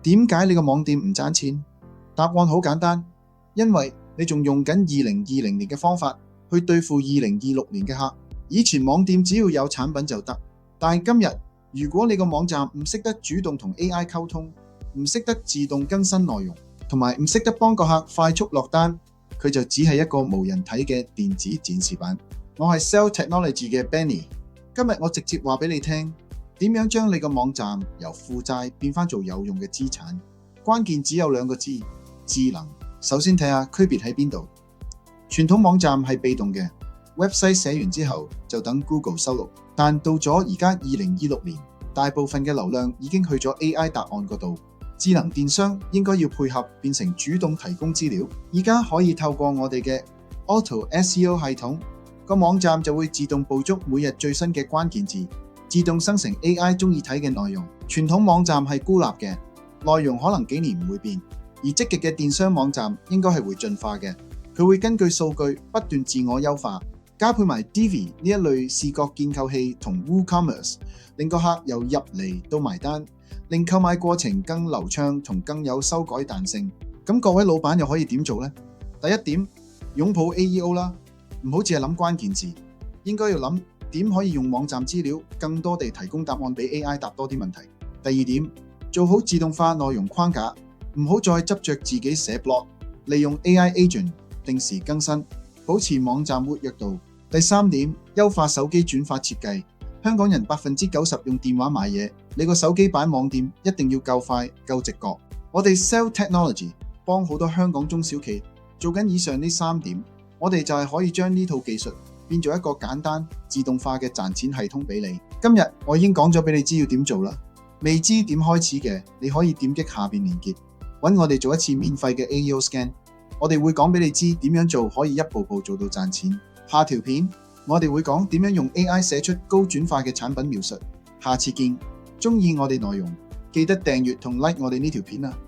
點解你個網店唔賺錢？答案好簡單，因為你仲用緊2020年嘅方法去對付2026年嘅客。以前網店只要有產品就得，但係今日如果你個網站唔識得主動同 AI 溝通，唔識得自動更新內容，同埋唔識得幫個客快速落單，佢就只係一個無人睇嘅電子展示板。我係 Sell Technology 嘅 Benny， 今日我直接話俾你聽，點樣將你個網站由負債變翻做有用嘅資產。關鍵只有2個字：智能。首先睇下區別喺邊度。傳統網站係被動嘅 website 寫完之後就等 Google 收錄，但到咗而家2026年，大部分嘅流量已經去咗 AI 答案嗰度。智能電商應該要配合變成主動提供資料，而家可以透過我哋嘅 Auto SEO 系統，個網站就會自動捕捉每日最新嘅關鍵字，自動生成 AI 中意睇嘅內容。傳統網站係孤立嘅，內容可能幾年唔會變，而積極嘅電商網站應該係會進化嘅，佢會根據數據不斷自我優化，加配埋 Divi 呢一類視覺建構器同 WooCommerce， 令個客由入嚟到埋單，令購買過程更流暢同更有修改彈性。咁各位老闆又可以點做呢？第一點，擁抱 AEO 啦，唔好淨係諗關鍵字，應該要諗點可以用網站資料更多地提供答案俾 AI 答多啲問題。第二點，做好自動化內容框架，唔好再執着自己寫 blog， 利用 AI agent 定時更新，保持網站活躍度。第三點，優化手機轉發設計。香港人90%用電話買嘢，你個手機版網店一定要夠快夠直覺。我哋 Sell Technology 幫好多香港中小企做緊以上呢3點，我哋就係可以將呢套技術變做一個簡單自動化嘅賺錢系統俾你。今日我已經講咗俾你知要點做啦，未知點開始嘅，你可以點擊下邊連結，揾我哋做一次免費嘅 AEO scan， 我哋會講俾你知點樣做可以一步步做到賺錢。下條片我哋會講點樣用 AI 寫出高轉化嘅產品描述。下次見，鍾意我哋內容記得訂閱同 like 我哋呢條片啊！